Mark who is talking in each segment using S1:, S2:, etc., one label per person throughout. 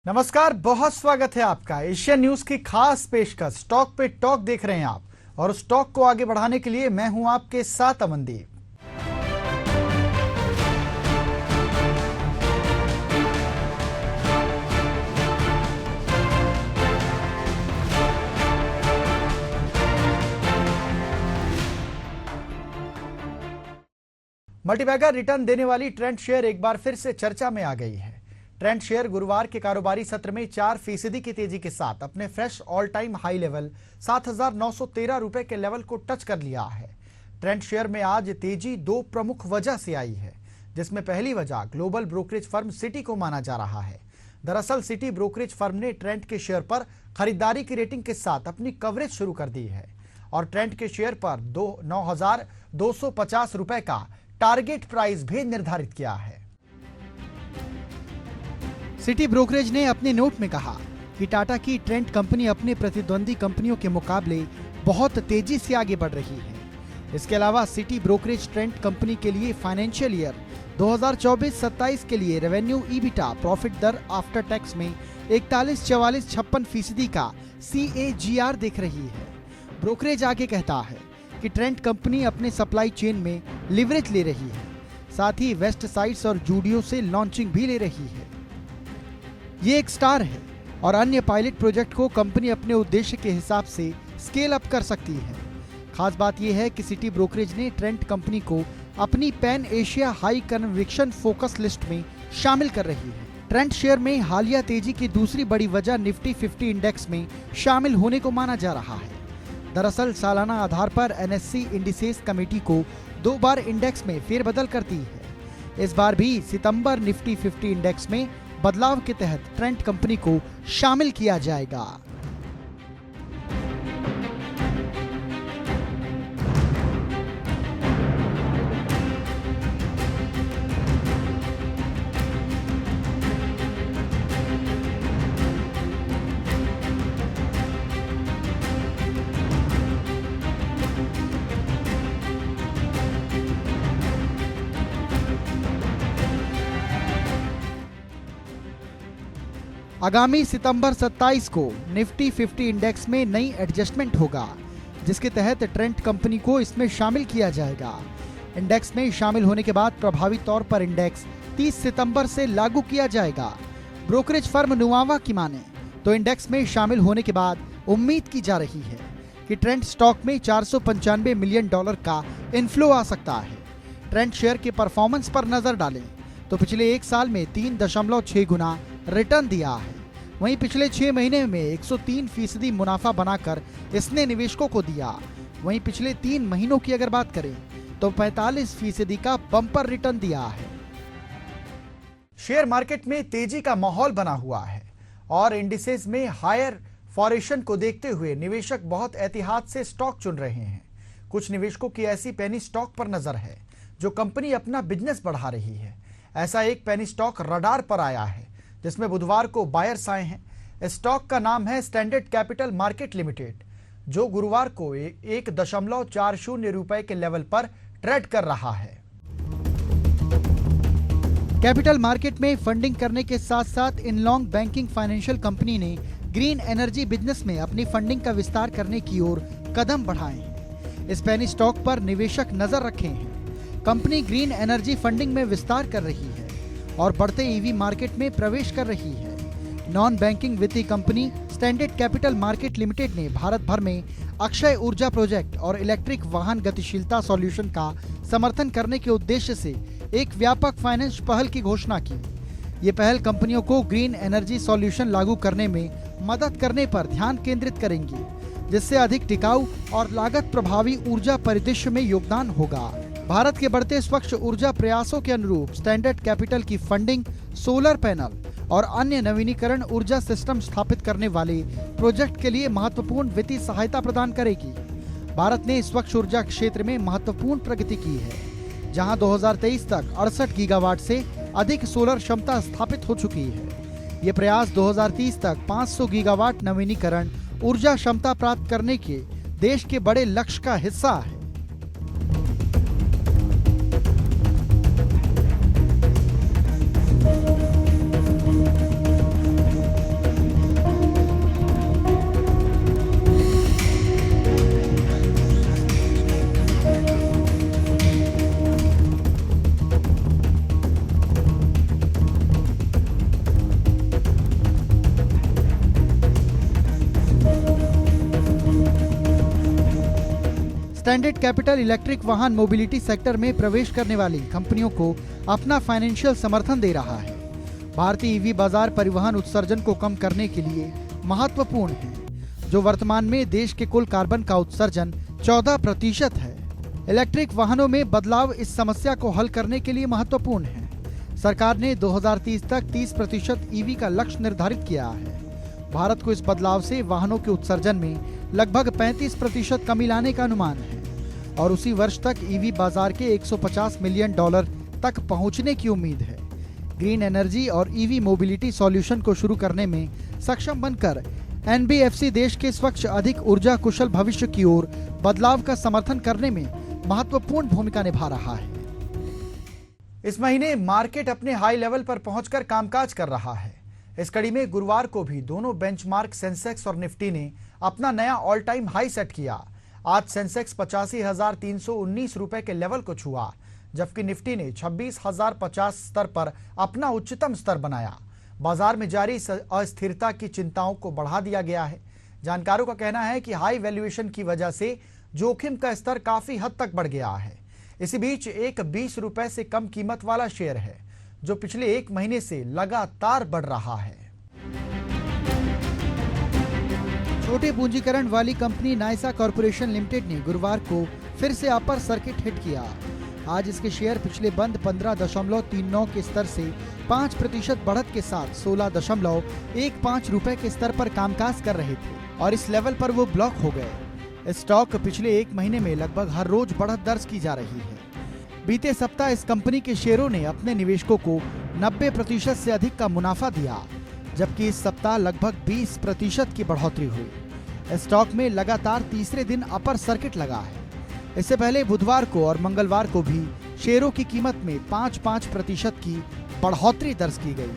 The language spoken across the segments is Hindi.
S1: नमस्कार, बहुत स्वागत है आपका एशियन न्यूज की खास पेशकश स्टॉक पे टॉक देख रहे हैं आप। और स्टॉक को आगे बढ़ाने के लिए मैं हूं आपके साथ अमनदीप। मल्टीबैगर रिटर्न देने वाली ट्रेंड शेयर एक बार फिर से चर्चा में आ गई है। ट्रेंड शेयर गुरुवार के कारोबारी सत्र में 4% की तेजी के साथ अपने fresh all time high level 7,913 रुपए के लेवल को टच कर लिया है। ट्रेंड शेयर में आज तेजी दो प्रमुख वजह से आई है, जिसमें पहली वजह ग्लोबल ब्रोकरेज फर्म सिटी को माना जा रहा है। दरअसल सिटी ब्रोकरेज फर्म ने ट्रेंड के शेयर पर खरीदारी की रेटिंग के साथ अपनी कवरेज शुरू कर दी है और ट्रेंड के शेयर पर 9,250 रुपए का टारगेट प्राइस भी निर्धारित किया है। सिटी ब्रोकरेज ने अपने नोट में कहा कि टाटा की ट्रेंड कंपनी अपने प्रतिद्वंदी कंपनियों के मुकाबले बहुत तेजी से आगे बढ़ रही है। इसके अलावा सिटी ब्रोकरेज ट्रेंड कंपनी के लिए फाइनेंशियल ईयर 2024-27 के लिए रेवेन्यू, ईबिटा, प्रॉफिट दर आफ्टर टैक्स में 41, 44, 56% का CAGR देख रही है। ब्रोकरेज आगे कहता है कि ट्रेंड कंपनी अपने सप्लाई चेन में लिवरेज ले रही है, साथ ही वेस्ट साइड्स और जूडियो से लॉन्चिंग भी ले रही है। ये एक स्टार है और अन्य पायलट प्रोजेक्ट को कंपनी अपने उद्देश्य के हिसाब से स्केल अप कर सकती है। खास बात यह है कि सिटी ब्रोकरेज ने ट्रेंड कंपनी को अपनी pan Asia high conviction focus list में शामिल कर रही है। ट्रेंड शेयर में हालिया तेजी की दूसरी बड़ी वजह निफ्टी 50 इंडेक्स में शामिल होने को माना जा रहा है। दरअसल सालाना आधार पर NSE इंडिसेस कमेटी को 2 बार इंडेक्स में फेरबदल करती है। इस बार भी सितंबर निफ्टी 50 इंडेक्स में बदलाव के तहत ट्रेंड कंपनी को शामिल किया जाएगा। आगामी सितंबर 27 को निफ्टी 50 इंडेक्स में नई एडजस्टमेंट होगा, जिसके तहत ट्रेंड कंपनी को इसमें शामिल किया जाएगा। इंडेक्स में शामिल होने के बाद प्रभावी तौर पर इंडेक्स 30 सितंबर से लागू किया जाएगा। ब्रोकरेज फर्म नुवावा की माने तो इंडेक्स में शामिल होने के बाद उम्मीद की जा रही है कि ट्रेंड स्टॉक में $495 मिलियन का इनफ्लो आ सकता है। ट्रेंड शेयर के परफॉर्मेंस पर नजर डालें तो पिछले एक साल में 3.6 गुना रिटर्न दिया है। वहीं पिछले 6 महीने में 103% मुनाफा बनाकर इसने निवेशकों को दिया। वहीं पिछले 3 महीनों की अगर बात करें तो 45% का बम्पर रिटर्न दिया है। शेयर मार्केट में तेजी का माहौल बना हुआ है और इंडिसेस में हायर फॉरेशन को देखते हुए निवेशक बहुत एहतियात से स्टॉक चुन रहे हैं। कुछ निवेशकों की ऐसी पेनी स्टॉक पर नजर है जो कंपनी अपना बिजनेस बढ़ा रही है। ऐसा एक पेनी स्टॉक रडार पर आया है, जिसमें बुधवार को बायर्स आए हैं। स्टॉक का नाम है स्टैंडर्ड कैपिटल मार्केट लिमिटेड, जो गुरुवार को 1.40 रुपए के लेवल पर ट्रेड कर रहा है। कैपिटल मार्केट में फंडिंग करने के साथ साथ इनलॉन्ग बैंकिंग फाइनेंशियल कंपनी ने ग्रीन एनर्जी बिजनेस में अपनी फंडिंग का विस्तार करने की ओर कदम बढ़ाए हैं। इस पेनी स्टॉक पर निवेशक नजर रखे हैं। कंपनी ग्रीन एनर्जी फंडिंग में विस्तार कर रही है और बढ़ते EV मार्केट में प्रवेश कर रही है। नॉन बैंकिंग वित्तीय company standard capital market limited ने भारत भर में अक्षय ऊर्जा प्रोजेक्ट और इलेक्ट्रिक वाहन गतिशीलता सॉल्यूशन का समर्थन करने के उद्देश्य से एक व्यापक फाइनेंस पहल की घोषणा की। ये पहल कंपनियों को ग्रीन एनर्जी सॉल्यूशन लागू करने में मदद करने पर ध्यान केंद्रित करेंगी, जिससे अधिक टिकाऊ और लागत प्रभावी ऊर्जा परिदृश्य में योगदान होगा। भारत के बढ़ते स्वच्छ ऊर्जा प्रयासों के अनुरूप स्टैंडर्ड कैपिटल की फंडिंग सोलर पैनल और अन्य नवीनीकरण ऊर्जा सिस्टम स्थापित करने वाले प्रोजेक्ट के लिए महत्वपूर्ण वित्तीय सहायता प्रदान करेगी। भारत ने स्वच्छ ऊर्जा क्षेत्र में महत्वपूर्ण प्रगति की है, जहां 2023 तक 68 गीगावाट से अधिक सोलर क्षमता स्थापित हो चुकी है। ये प्रयास 2030 तक 500 गीगावाट नवीनीकरण ऊर्जा क्षमता प्राप्त करने के देश के बड़े लक्ष्य का हिस्सा है। स्टैंडर्ड कैपिटल इलेक्ट्रिक वाहन मोबिलिटी सेक्टर में प्रवेश करने वाली कंपनियों को अपना फाइनेंशियल समर्थन दे रहा है। भारतीय ईवी बाजार परिवहन उत्सर्जन को कम करने के लिए महत्वपूर्ण है, जो वर्तमान में देश के कुल कार्बन का उत्सर्जन 14% है। इलेक्ट्रिक वाहनों में बदलाव इस समस्या को हल करने के लिए महत्वपूर्ण है। सरकार ने 2030 तक 30% ईवी का लक्ष्य निर्धारित किया है। भारत को इस बदलाव से वाहनों के उत्सर्जन में लगभग 35% कमी लाने का अनुमान है और उसी वर्ष तक ईवी बाजार के $150 मिलियन तक पहुंचने की उम्मीद है। ग्रीन एनर्जी और ईवी मोबिलिटी सॉल्यूशन को शुरू करने में सक्षम बनकर एनबीएफसी देश के स्वच्छ अधिक ऊर्जा कुशल भविष्य की ओर बदलाव का समर्थन करने में महत्वपूर्ण भूमिका निभा रहा है। इस महीने मार्केट अपने हाई लेवल पर पहुंचकर कामकाज कर रहा है। इस कड़ी में गुरुवार को भी दोनों बेंचमार्क सेंसेक्स और निफ्टी ने अपना नया ऑल टाइम हाई सेट किया। आज सेंसेक्स 85,319 रुपए के लेवल को छुआ, जबकि निफ्टी ने 26,050 स्तर पर अपना उच्चतम स्तर बनाया। बाजार में जारी अस्थिरता की चिंताओं को बढ़ा दिया गया है। जानकारों का कहना है कि हाई वैल्यूएशन की वजह से जोखिम का स्तर काफी हद तक बढ़ गया है। इसी बीच एक 20 रुपए से कम कीमत वाला शेयर है, जो पिछले एक महीने से लगातार बढ़ रहा है। छोटे पूंजीकरण वाली कंपनी नाइसा कॉर्पोरेशन लिमिटेड ने गुरुवार को फिर से अपर सर्किट हिट किया। आज इसके शेयर पिछले बंद 15.39 के स्तर से 5% बढ़त के साथ 16.15 रुपए के स्तर पर कामकाज कर रहे थे और इस लेवल पर वो ब्लॉक हो गए। स्टॉक पिछले एक महीने में लगभग हर रोज बढ़त दर्ज की जा रही है। बीते सप्ताह इस कंपनी के शेयरों ने अपने निवेशकों को 90% से अधिक का मुनाफा दिया, जबकि इस सप्ताह लगभग 20% की बढ़ोतरी हुई। स्टॉक में लगातार तीसरे दिन अपर सर्किट लगा है। इससे पहले बुधवार को और मंगलवार को भी शेयरों की कीमत में 5% की बढ़ोतरी दर्ज की गई।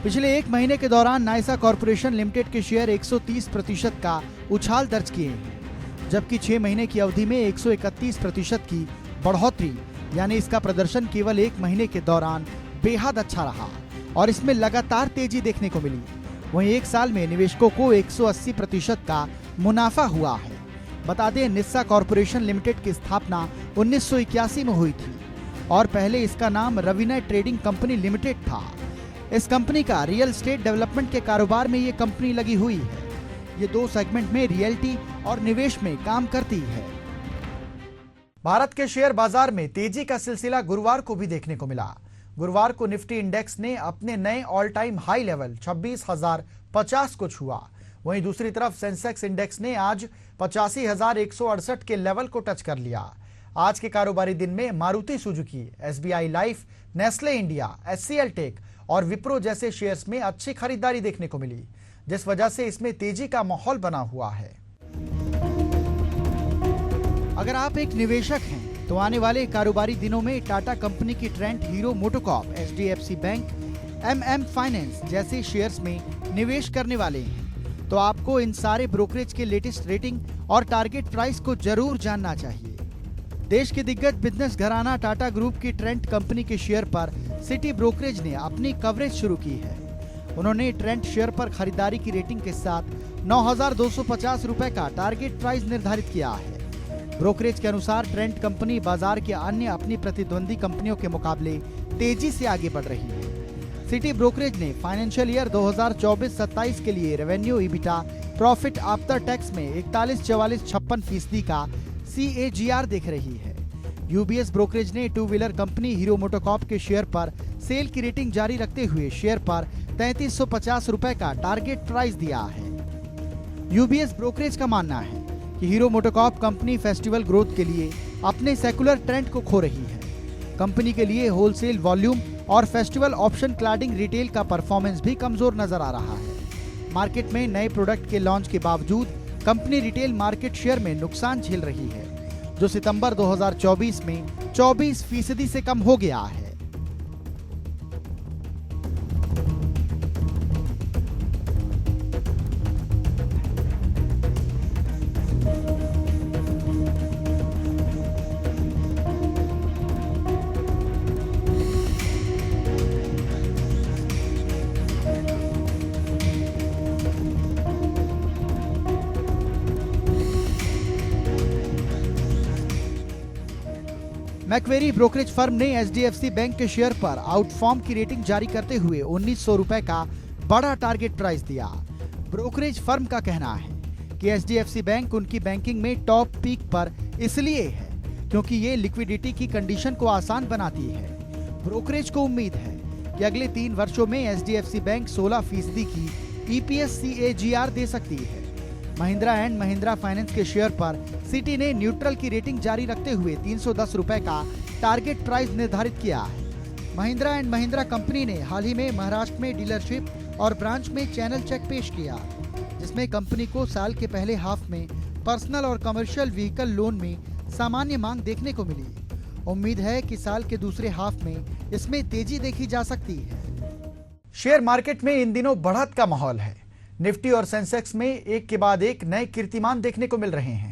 S1: पिछले एक महीने के दौरान नाइसा कॉर्पोरेशन लिमिटेड के शेयर 130% का उछाल दर्ज किए हैं, जबकि 6 महीने की अवधि में 131% की बढ़ोतरी, यानी इसका प्रदर्शन केवल एक महीने के दौरान बेहद अच्छा रहा और इसमें लगातार तेजी देखने को मिली। वहीं एक साल में निवेशकों को 180% का मुनाफा हुआ है। बता दें, निस्सा कॉर्पोरेशन लिमिटेड की स्थापना 1981 में हुई थी और पहले इसका नाम रविनय ट्रेडिंग कंपनी लिमिटेड था। इस कंपनी का रियल एस्टेट डेवलपमेंट के कारोबार में ये कंपनी लगी हुई है। ये 2 सेगमेंट में रियल्टी और निवेश में काम करती है। भारत के शेयर बाजार में तेजी का सिलसिला गुरुवार को भी देखने को मिला। गुरुवार को निफ्टी इंडेक्स ने अपने नए ऑल टाइम हाई लेवल 26,050 को छुआ। वहीं दूसरी तरफ सेंसेक्स इंडेक्स ने आज 85,168 के लेवल को टच कर लिया। आज के कारोबारी दिन में Maruti Suzuki, SBI Life, Nestle India, HCL Tech और विप्रो जैसे शेयर्स में अच्छी खरीदारी देखने को मिली, जिस वजह से इसमें तेजी का माहौल बना हुआ है। अगर आप एक निवेशक हैं तो आने वाले कारोबारी दिनों में टाटा कंपनी की Trent, hero MotoCorp, HDFC bank, MM finance जैसे शेयर्स में निवेश करने वाले हैं तो आपको इन सारे ब्रोकरेज के लेटेस्ट रेटिंग और टारगेट प्राइस को जरूर जानना चाहिए। देश के दिग्गज बिजनेस घराना टाटा ग्रुप की ट्रेंट कंपनी के शेयर पर सिटी ब्रोकरेज ने अपनी कवरेज शुरू की है। उन्होंने ट्रेंट शेयर पर खरीदारी की रेटिंग के साथ 9,250 रुपए का टारगेट प्राइस निर्धारित किया है। ब्रोकरेज के अनुसार ट्रेंट कंपनी बाजार के अन्य अपनी प्रतिद्वंदी कंपनियों के मुकाबले तेजी से आगे बढ़ रही है। सिटी ब्रोकरेज ने फाइनेंशियल ईयर 2024-27 के लिए revenue, EBITDA, profit after tax में 41-44-56% का CAGR देख रही है। यूबीएस ब्रोकरेज ने 2 व्हीलर कंपनी हीरो मोटोकॉर्प के शेयर पर सेल की रेटिंग जारी रखते हुए शेयर पर 3350 रुपए का टारगेट प्राइस दिया है। यूबीएस ब्रोकरेज का मानना है कि hero MotoCorp company festival growth के लिए अपने सेकुलर ट्रेंड को खो रही है। कंपनी के लिए होलसेल वॉल्यूम और फेस्टिवल ऑप्शन क्लैडिंग रिटेल का परफॉर्मेंस भी कमजोर नजर आ रहा है। मार्केट में नए प्रोडक्ट के लॉन्च के बावजूद कंपनी रिटेल मार्केट शेयर में नुकसान झेल रही है, जो सितंबर 2024 में 24% से कम हो गया है। मैक्वेरी ब्रोकरेज फर्म ने एचडीएफसी बैंक के शेयर पर आउटफॉर्म की रेटिंग जारी करते हुए 1900 रुपए का बड़ा टारगेट प्राइस दिया। ब्रोकरेज फर्म का कहना है कि एचडीएफसी बैंक उनकी बैंकिंग में टॉप पीक पर इसलिए है क्योंकि ये लिक्विडिटी की कंडीशन को आसान बनाती है। ब्रोकरेज को उम्मीद है कि अगले 3 वर्षों में एचडीएफसी बैंक 16% की ईपीएस CAGR दे सकती है। महिंद्रा एंड महिंद्रा फाइनेंस के शेयर पर सिटी ने न्यूट्रल की रेटिंग जारी रखते हुए 310 रुपए का टारगेट प्राइस निर्धारित किया है। महिंद्रा एंड महिंद्रा कंपनी ने हाल ही में महाराष्ट्र में डीलरशिप और ब्रांच में चैनल चेक पेश किया, जिसमें कंपनी को साल के पहले हाफ में पर्सनल और कमर्शियल व्हीकल लोन में सामान्य मांग देखने को मिली। उम्मीद है कि साल के दूसरे हाफ में इसमें तेजी देखी जा सकती है। शेयर मार्केट में इन दिनों बढ़त का माहौल है। निफ्टी और सेंसेक्स में एक के बाद एक नए कीर्तिमान देखने को मिल रहे हैं।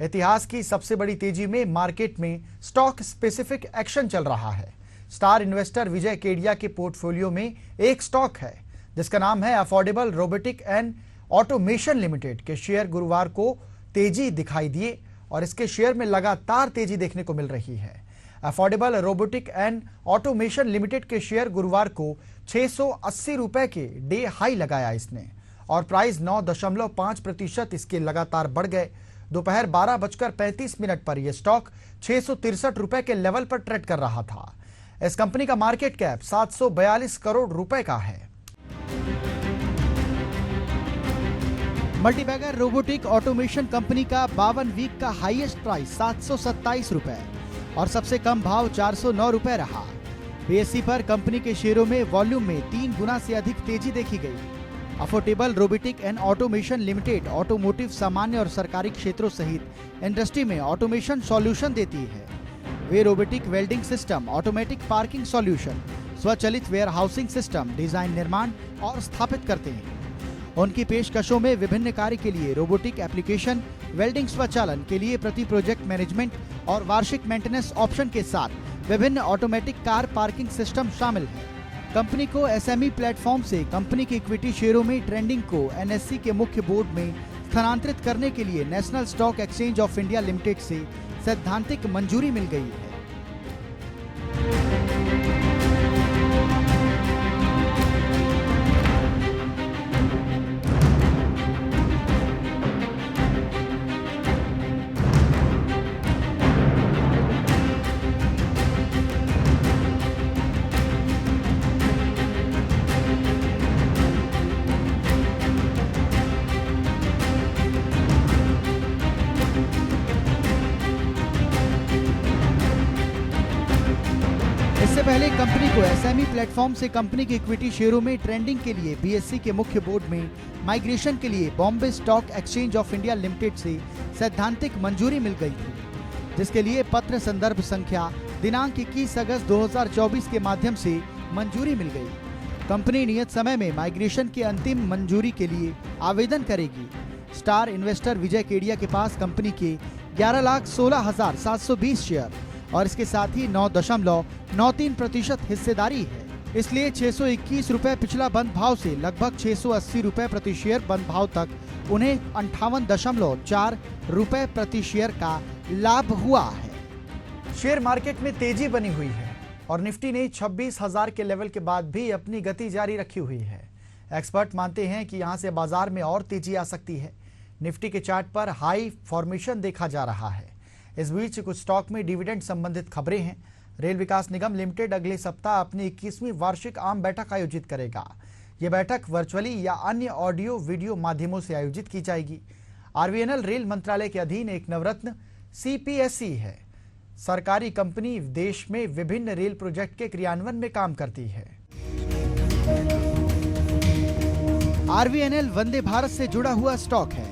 S1: इतिहास की सबसे बड़ी तेजी में मार्केट में स्टॉक स्पेसिफिक एक्शन चल रहा है। स्टार इन्वेस्टर विजय केडिया के पोर्टफोलियो में एक स्टॉक है जिसका नाम है affordable robotic and automation limited के शेयर गुरुवार को तेजी दिखाई दिए और इसके शेयर में लगातार तेजी देखने को मिल रही है। Affordable robotic and automation limited के शेयर गुरुवार को 680 रुपए के डे हाई लगाया इसने और प्राइस 9.5% इसके लगातार बढ़ गए। दोपहर 12:35 पर यह स्टॉक 663 रुपए के लेवल पर ट्रेड कर रहा था। इस कंपनी का मार्केट कैप 742 करोड़ रुपए का है। मल्टीबैगर रोबोटिक ऑटोमेशन कंपनी का 52 वीक का हाईएस्ट प्राइस 727 रुपए और सबसे कम भाव 409 रुपए रहा। बीएसई पर कंपनी के शेयरों में वॉल्यूम में 3 गुना से अधिक तेजी देखी गई। Affordable robotic and automation limited automotive, सामान्य और सरकारी क्षेत्रों सहित इंडस्ट्री में ऑटोमेशन सॉल्यूशन देती है। वे robotic welding system, automatic parking solution, स्वचालित वेयर हाउसिंग सिस्टम डिजाइन, निर्माण और स्थापित करते हैं। उनकी पेशकशों में विभिन्न कार्य के लिए रोबोटिक एप्लीकेशन, वेल्डिंग स्वचालन के लिए प्रति प्रोजेक्ट मैनेजमेंट और वार्षिक मेंटेनेंस ऑप्शन के साथ विभिन्न ऑटोमेटिक कार पार्किंग सिस्टम शामिल है। कंपनी को एसएमई प्लेटफॉर्म से कंपनी के इक्विटी शेयरों में ट्रेंडिंग को एनएससी के मुख्य बोर्ड में स्थानांतरित करने के लिए national stock exchange of India limited से सैद्धांतिक मंजूरी मिल गई है। इससे पहले कंपनी को एसएमई प्लेटफॉर्म से कंपनी के इक्विटी शेयरों में ट्रेंडिंग के लिए बीएसई के मुख्य बोर्ड में माइग्रेशन के लिए Bombay stock exchange of India limited से सैद्धांतिक मंजूरी मिल गई थी, जिसके लिए पत्र संदर्भ संख्या दिनांक 21 अगस्त 2024 के माध्यम से मंजूरी मिल गई। कंपनी नियत समय में माइग्रेशन की अंतिम मंजूरी के लिए आवेदन करेगी। स्टार इन्वेस्टर विजय केडिया के पास कंपनी के 11,16,720 शेयर और इसके साथ ही 9.93% हिस्सेदारी है। इसलिए 621 रुपए पिछला बंद भाव से लगभग 680 रुपए प्रति शेयर बंद भाव तक उन्हें 58.4 रुपए प्रति शेयर का लाभ हुआ है। शेयर मार्केट में तेजी बनी हुई है और निफ्टी ने 26,000 के लेवल के बाद भी अपनी गति जारी रखी हुई है। एक्सपर्ट मानते हैं कि यहां से बाजार में और तेजी आ सकती है। निफ्टी के चार्ट पर हाई फॉर्मेशन देखा जा रहा है। इस बीच कुछ स्टॉक में डिविडेंड संबंधित खबरें हैं। रेल विकास निगम लिमिटेड अगले सप्ताह अपनी 21वीं वार्षिक आम बैठक आयोजित करेगा। यह बैठक वर्चुअली या अन्य ऑडियो वीडियो माध्यमों से आयोजित की जाएगी। आरवीएनएल रेल मंत्रालय के अधीन एक नवरत्न सीपीएसई है। सरकारी कंपनी देश में विभिन्न रेल प्रोजेक्ट के क्रियान्वयन में काम करती है। आरवीएनएल वंदे भारत से जुड़ा हुआ स्टॉक है।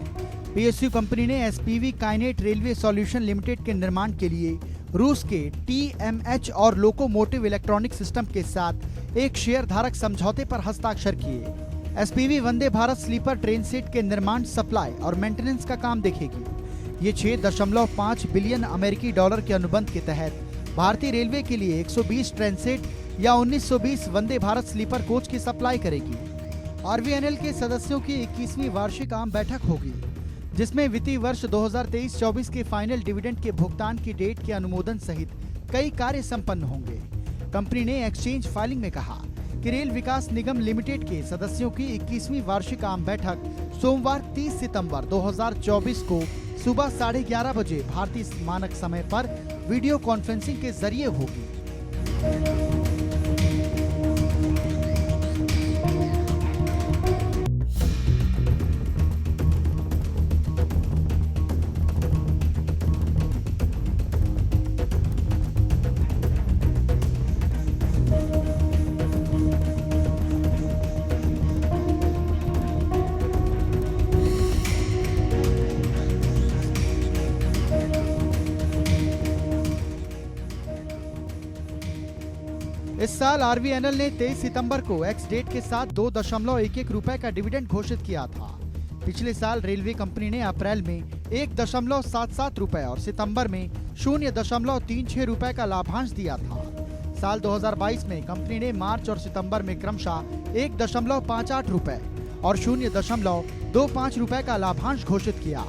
S1: पीएसयू कंपनी ने एसपीवी काइनेट रेलवे सॉल्यूशन लिमिटेड के निर्माण के लिए रूस के टीएमएच और लोकोमोटिव इलेक्ट्रॉनिक सिस्टम के साथ एक शेयर धारक समझौते पर हस्ताक्षर किए। SPV Vande Bharat sleeper train set के निर्माण, सप्लाई और मेंटेनेंस का काम देखेगी। ये 6.5 बिलियन अमेरिकी डॉलर के अनुबंध के तहत भारतीय रेलवे के लिए 120 ट्रेन सेट या 1920 वंदे भारत स्लीपर कोच की सप्लाई करेगी। आरवीएनएल के सदस्यों की 21वीं वार्षिक आम बैठक होगी, जिसमें वित्तीय वर्ष 2023-24 के फाइनल डिविडेंड के भुगतान की डेट के अनुमोदन सहित कई कार्य संपन्न होंगे। कंपनी ने एक्सचेंज फाइलिंग में कहा कि रेल विकास निगम लिमिटेड के सदस्यों की 21वीं वार्षिक आम बैठक सोमवार 30 सितंबर 2024 को सुबह 11:30 बजे भारतीय मानक समय पर वीडियो कॉन्फ्रेंसिंग के जरिए होगी। इस साल आरवीएनएल ने 23 सितंबर को एक्स डेट के साथ 2.11 रुपए का डिविडेंड घोषित किया था। पिछले साल रेलवे कंपनी ने अप्रैल में 1.77 रुपए और सितंबर में 0.36 रुपए का लाभांश दिया था। साल 2022 में कंपनी ने मार्च और सितंबर में क्रमशः 1.58 रुपए और 0.25 रुपए का लाभांश घोषित किया।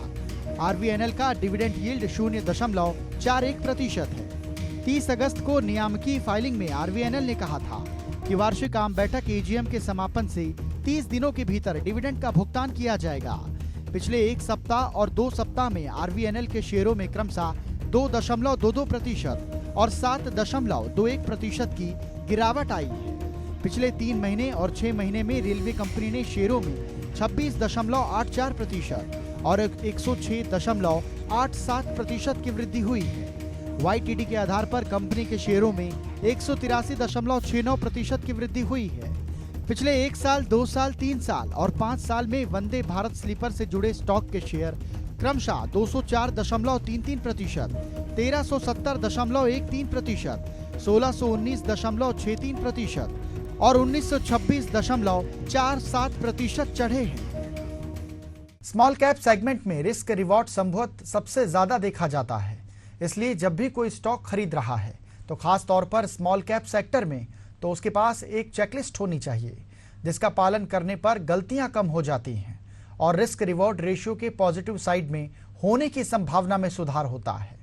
S1: आरवीएनएल का डिविडेंड यील्ड 0.41% है। 30 अगस्त को नियामकीय फाइलिंग में आरवीएनएल ने कहा था कि वार्षिक आम बैठक एजीएम के समापन से 30 दिनों के भीतर डिविडेंड का भुगतान किया जाएगा। पिछले 1 सप्ताह और 2 सप्ताह में आरवीएनएल के शेयरों में क्रमशः 2.22% और 7.21% की गिरावट आई है। पिछले 3 महीने और 6 महीने में रेलवे कंपनी ने शेयरों में 26.84% और 106.87% की वृद्धि हुई है। YTD के आधार पर कंपनी के शेयरों में 183.69% की वृद्धि हुई है। पिछले 1 साल, 2 साल, 3 साल और 5 साल में वंदे भारत स्लीपर से जुड़े स्टॉक के शेयर क्रमशः 204.33%, 1370.13%, 1619.63% और 1926.47% चढ़े हैं। स्मॉल कैप सेगमेंट में रिस्क रिवॉर्ड संभवतः सबसे ज्यादा देखा जाता है। इसलिए जब भी कोई स्टॉक खरीद रहा है तो खास तौर पर स्मॉल कैप सेक्टर में, तो उसके पास एक चेकलिस्ट होनी चाहिए जिसका पालन करने पर गलतियां कम हो जाती हैं और रिस्क रिवॉर्ड रेशियो के पॉजिटिव साइड में होने की संभावना में सुधार होता है।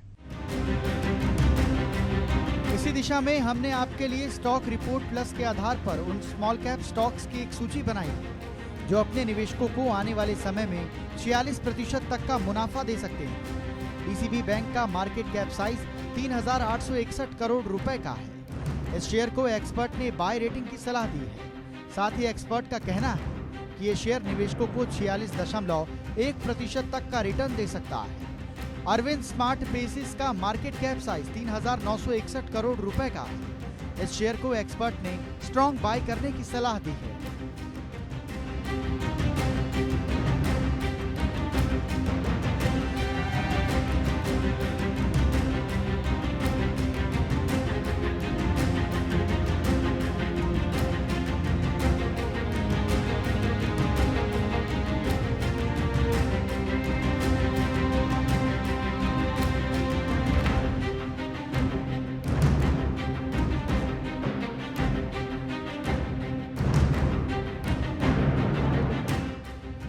S1: इसी दिशा में हमने आपके लिए स्टॉक रिपोर्ट प्लस के आधार पर उन स्मॉल कैप स्टॉक्स की एक सूची बनाई है जो अपने निवेशकों को आने वाले समय में 46% तक का मुनाफा दे सकते हैं। डीसीबी बैंक का मार्केट कैप साइज 3,861 करोड़ रुपए का है। इस शेयर को एक्सपर्ट ने बाय रेटिंग की सलाह दी है। साथ ही एक्सपर्ट का कहना है कि ये शेयर निवेशकों को 46.1% तक का रिटर्न दे सकता है। अरविंद स्मार्ट बेसिस का मार्केट कैप साइज 3,961 करोड़ रुपए का है। इस शेयर को एक्सपर्ट ने स्ट्रॉन्ग बाय करने की सलाह दी है।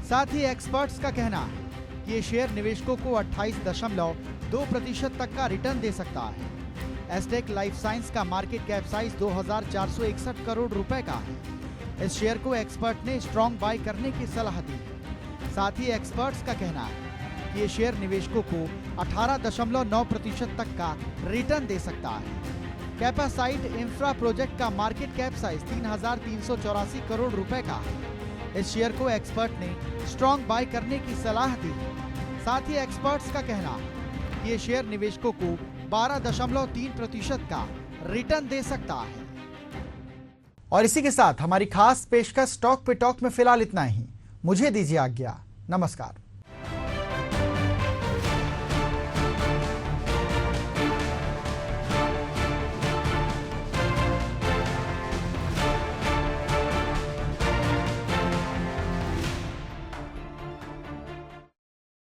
S1: साथ ही एक्सपर्ट्स का कहना है कि ये शेयर निवेशकों को 28.2% तक का रिटर्न दे सकता है। एस्टेक लाइफ साइंस का मार्केट कैप साइज 2,461 करोड़ रुपए का है। इस शेयर को एक्सपर्ट ने स्ट्रॉन्ग बाय करने की सलाह दी है। साथ ही एक्सपर्ट्स का कहना है कि ये शेयर निवेशकों को 18.9% तक का रिटर्न दे सकता है। कैपासाइट इंफ्रा प्रोजेक्ट का मार्केट कैप साइज 3,384 करोड़ रुपए का है। इस शेयर को एक्सपर्ट ने स्ट्रॉन्ग बाय करने की सलाह दी है। साथ ही एक्सपर्ट्स का कहना है कि ये शेयर निवेशकों को 12.3% का रिटर्न दे सकता है। और इसी के साथ हमारी खास पेशकश स्टॉक पे टॉक में फिलहाल इतना ही। मुझे दीजिए आज्ञा। नमस्कार।